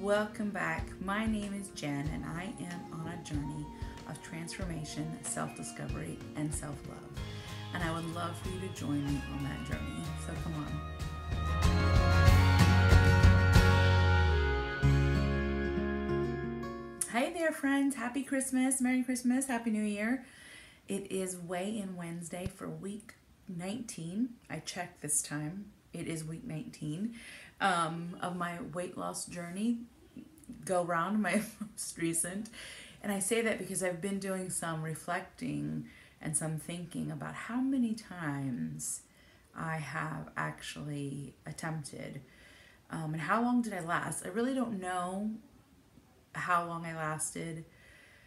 Welcome back. My name is Jen and I am on a journey of transformation, self-discovery, and self-love. And I would love for you to join me on that journey. So come on. Hey there, friends. Happy Christmas. Merry Christmas. Happy New Year. It is weigh-in Wednesday for week 19. I checked this time. It is week 19 of my weight loss journey, go round, my most recent. And I say that because I've been doing some reflecting and some thinking about how many times I have actually attempted and how long did I last. I really don't know how long I lasted.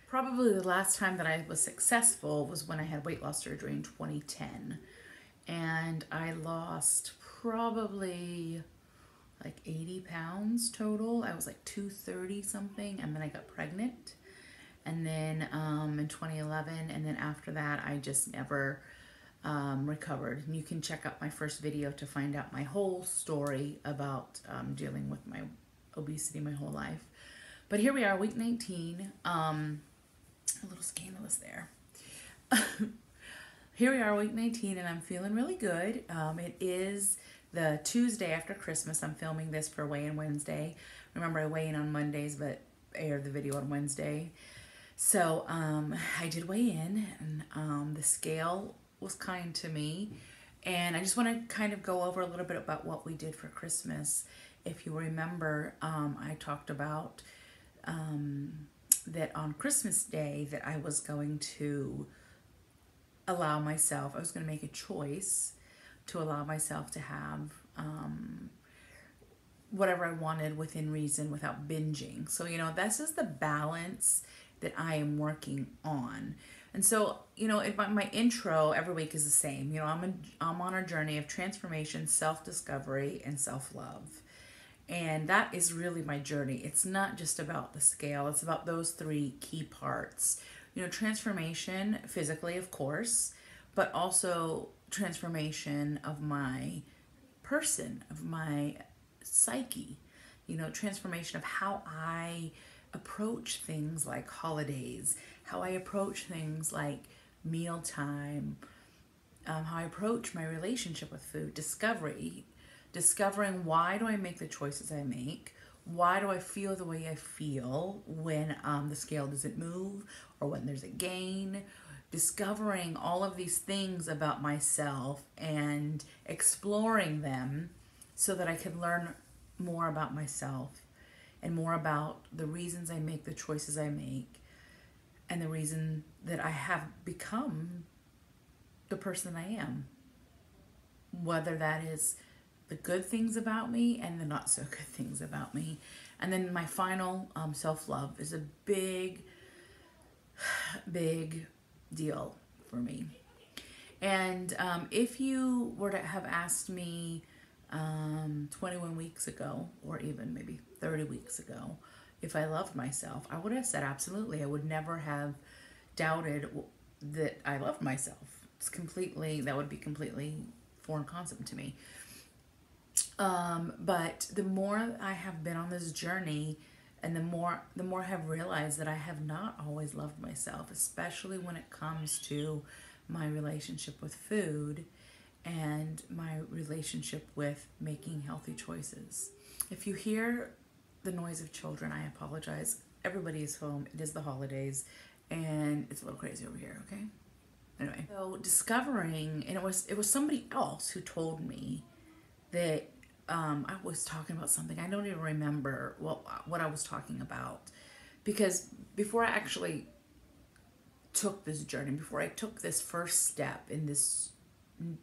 Probably the last time that I was successful was when I had weight loss surgery in 2010. And I lost probably like 80 pounds total. I was like 230 something, and then I got pregnant. And then in 2011, and then after that, I just never recovered. And you can check out my first video to find out my whole story about dealing with my obesity my whole life. But here we are, week 19. A little scandalous there. Here we are, week 19, and I'm feeling really good. It is the Tuesday after Christmas. I'm filming this for Weigh-In Wednesday. Remember, I weigh in on Mondays, but aired the video on Wednesday. So I did weigh in, and the scale was kind to me. And I just want to kind of go over a little bit about what we did for Christmas. If you remember, I talked about that on Christmas Day that I was going to allow myself, I was going to make a choice to allow myself to have whatever I wanted within reason without binging. So, you know, this is the balance that I am working on. And so, you know, my intro every week is the same. You know, I'm on a journey of transformation, self-discovery, and self-love. And that is really my journey. It's not just about the scale. It's about those three key parts. You know, transformation physically, of course, but also transformation of my person, of my psyche. You know, transformation of how I approach things like holidays, how I approach things like mealtime, how I approach my relationship with food, discovering why do I make the choices I make, why do I feel the way I feel when the scale doesn't move or when there's a gain, discovering all of these things about myself and exploring them so that I can learn more about myself and more about the reasons I make the choices I make and the reason that I have become the person I am. Whether that is the good things about me and the not so good things about me. And then my final self-love is a big deal for me. And if you were to have asked me 21 weeks ago, or even maybe 30 weeks ago, if I loved myself, I would have said absolutely. I would never have doubted that I loved myself. That would be completely foreign concept to me. But the more I have been on this journey, and the more I have realized that I have not always loved myself, especially when it comes to my relationship with food and my relationship with making healthy choices. If you hear the noise of children, I apologize. Everybody is home. It is the holidays, and it's a little crazy over here, okay? Anyway, so discovering, and it was somebody else who told me that I was talking about something. I don't even remember what I was talking about, because before I actually took this journey, before I took this first step in this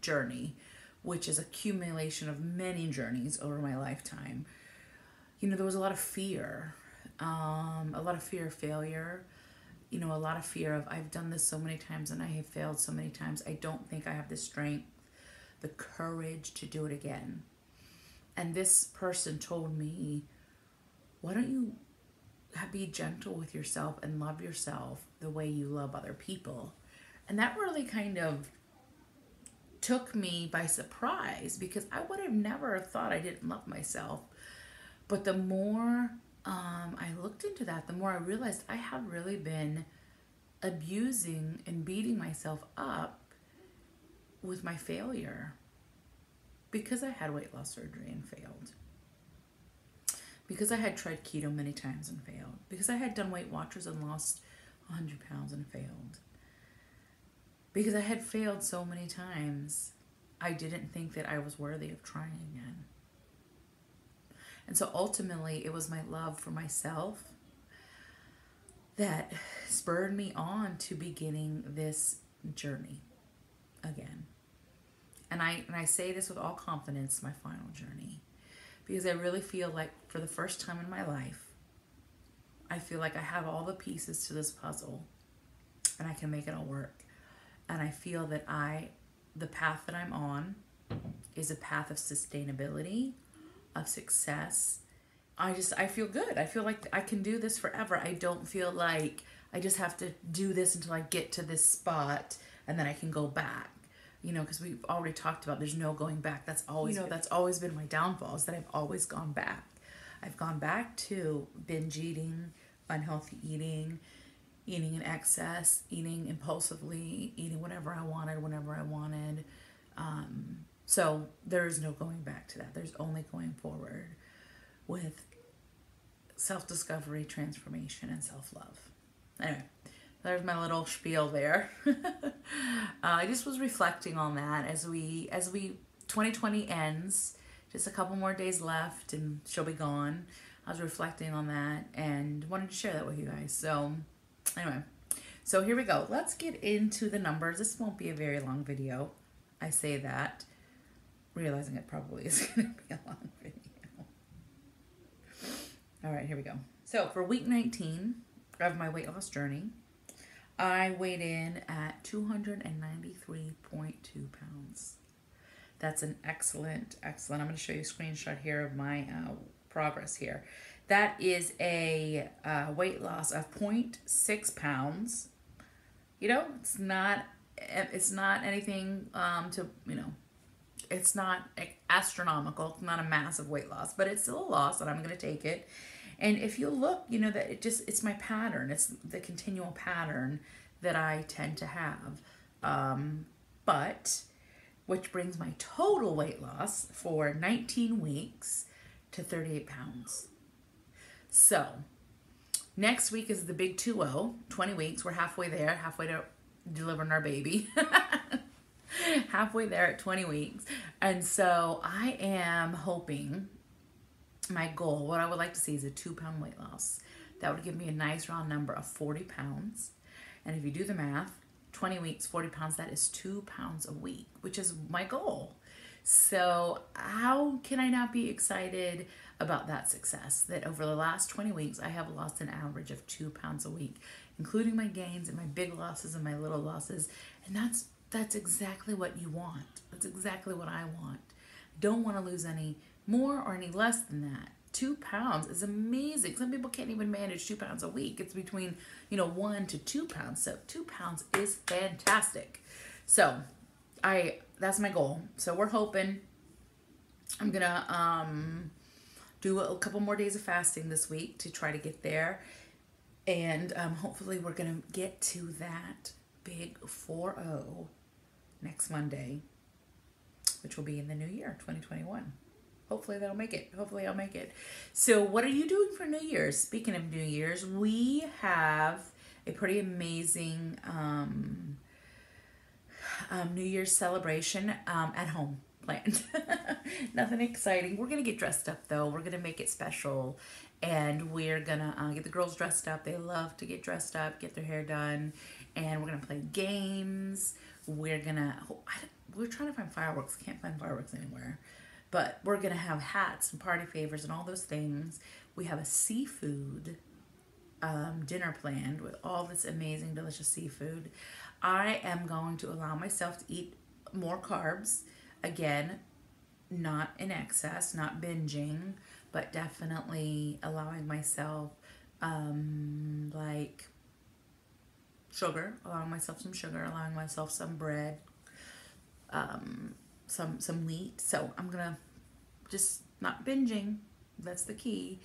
journey, which is accumulation of many journeys over my lifetime, you know, there was a lot of fear, of failure, you know, a lot of fear of I've done this so many times and I have failed so many times. I don't think I have the strength, the courage to do it again. And this person told me, why don't you be gentle with yourself and love yourself the way you love other people? And that really kind of took me by surprise, because I would have never thought I didn't love myself. But the more I looked into that, the more I realized I have really been abusing and beating myself up with my failure because I had weight loss surgery and failed. Because I had tried keto many times and failed. Because I had done Weight Watchers and lost 100 pounds and failed. Because I had failed so many times, I didn't think that I was worthy of trying again. And so ultimately, it was my love for myself that spurred me on to beginning this journey again. And I say this with all confidence, my final journey. Because I really feel like for the first time in my life, I feel like I have all the pieces to this puzzle and I can make it all work. And I feel that the path that I'm on is a path of sustainability, of success. I feel good. I feel like I can do this forever. I don't feel like I just have to do this until I get to this spot and then I can go back. Because we've already talked about there's no going back. That's always been my downfall, is that I've always gone back. I've gone back to binge eating, unhealthy eating, eating in excess, eating impulsively, eating whatever I wanted, whenever I wanted. So there is no going back to that. There's only going forward with self-discovery, transformation, and self-love. Anyway, there's my little spiel there. I just was reflecting on that as we 2020 ends, just a couple more days left and she'll be gone. I was reflecting on that and wanted to share that with you guys. So anyway, so here we go. Let's get into the numbers. This won't be a very long video. I say that, realizing it probably is going to be a long video. All right, here we go. So for week 19 of my weight loss journey, I weighed in at 293.2 pounds. That's an excellent. I'm going to show you a screenshot here of my progress here. That is a weight loss of 0.6 pounds. It's not anything it's not astronomical. It's not a massive weight loss, but it's still a loss, and I'm going to take it. And if you look, that it's my pattern. It's the continual pattern that I tend to have. But which brings my total weight loss for 19 weeks to 38 pounds. So next week is the big 2-0, 20 weeks. We're halfway there, halfway to delivering our baby. Halfway there at 20 weeks. And so I am hoping, my goal, what I would like to see is a 2-pound weight loss. That would give me a nice round number of 40 pounds. And if you do the math, 20 weeks, 40 pounds, that is 2 pounds a week, which is my goal. So how can I not be excited about that success? That over the last 20 weeks, I have lost an average of 2 pounds a week, including my gains and my big losses and my little losses. And that's exactly what you want. That's exactly what I want. Don't want to lose any more or any less than that. 2 pounds is amazing. Some people can't even manage 2 pounds a week. It's between 1 to 2 pounds. So 2 pounds is fantastic. So that's my goal. So we're hoping I'm gonna do a couple more days of fasting this week to try to get there, and hopefully we're gonna get to that big 4-0 next Monday, which will be in the new year, 2021. Hopefully that'll make it. Hopefully I'll make it. So what are you doing for New Year's? Speaking of New Year's, we have a pretty amazing New Year's celebration at home planned. Nothing exciting. We're going to get dressed up though. We're going to make it special. And we're going to get the girls dressed up. They love to get dressed up, get their hair done. And we're going to play games. We're trying to find fireworks. Can't find fireworks anywhere. But we're going to have hats and party favors and all those things. We have a seafood dinner planned with all this amazing, delicious seafood. I am going to allow myself to eat more carbs. Again, not in excess, not binging, but definitely allowing myself like sugar, allowing myself some sugar, allowing myself some bread, some wheat. So I'm gonna just not binging. That's the key.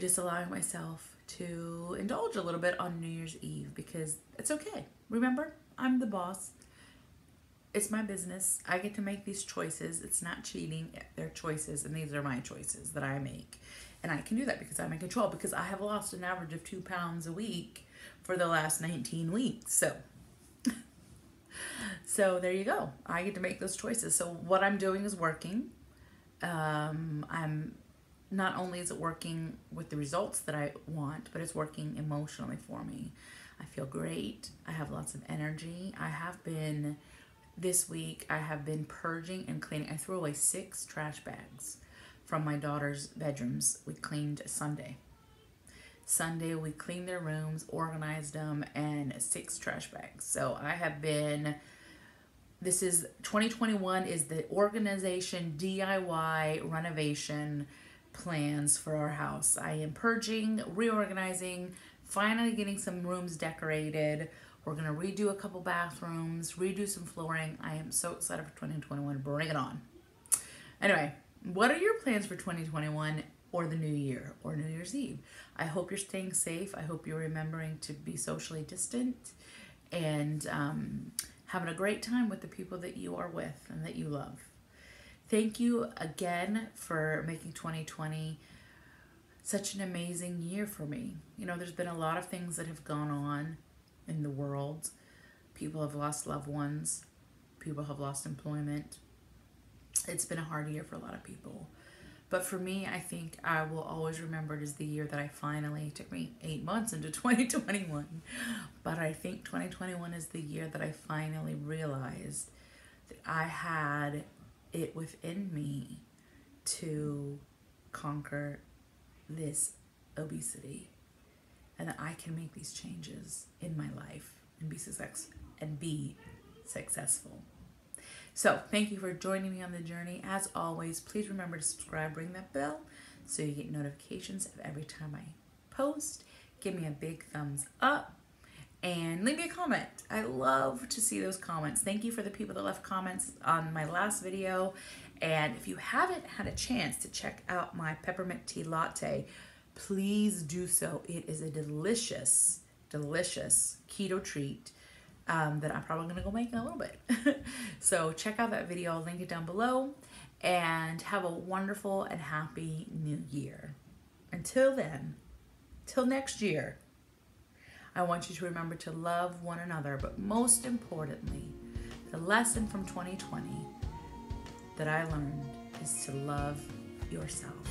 just allowing myself to indulge a little bit on New Year's Eve because it's okay. Remember, I'm the boss. It's my business. I get to make these choices. It's not cheating. They're choices, and these are my choices that I make. And I can do that because I'm in control, because I have lost an average of 2 pounds a week for the last 19 weeks. So there you go. I get to make those choices. So what I'm doing is working. I'm not only is it working with the results that I want, but it's working emotionally for me. I feel great. I have lots of energy. This week, I have been purging and cleaning. I threw away 6 trash bags from my daughter's bedrooms. We cleaned Sunday. We cleaned their rooms, organized them, and 6 trash bags. So 2021 is the organization, DIY, renovation plans for our house. I am purging, reorganizing, finally getting some rooms decorated. We're going to redo a couple bathrooms, redo some flooring. I am so excited for 2021. Bring it on. Anyway, what are your plans for 2021 or the new year or New Year's Eve? I hope you're staying safe. I hope you're remembering to be socially distant and having a great time with the people that you are with and that you love. Thank you again for making 2020 such an amazing year for me. You know, there's been a lot of things that have gone on in the world. People have lost loved ones. People have lost employment. It's been a hard year for a lot of people. But for me, I think I will always remember it as the year that I finally, it took me 8 months into 2021, but I think 2021 is the year that I finally realized that I had it within me to conquer this obesity, and that I can make these changes in my life and be successful. So thank you for joining me on the journey. As always, please remember to subscribe, ring that bell so you get notifications of every time I post. Give me a big thumbs up and leave me a comment. I love to see those comments. Thank you for the people that left comments on my last video. And if you haven't had a chance to check out my peppermint tea latte, please do so. It is a delicious, delicious keto treat that I'm probably going to go make in a little bit. So check out that video. I'll link it down below. And have a wonderful and happy new year. Until then, till next year, I want you to remember to love one another. But most importantly, the lesson from 2020 that I learned is to love yourself.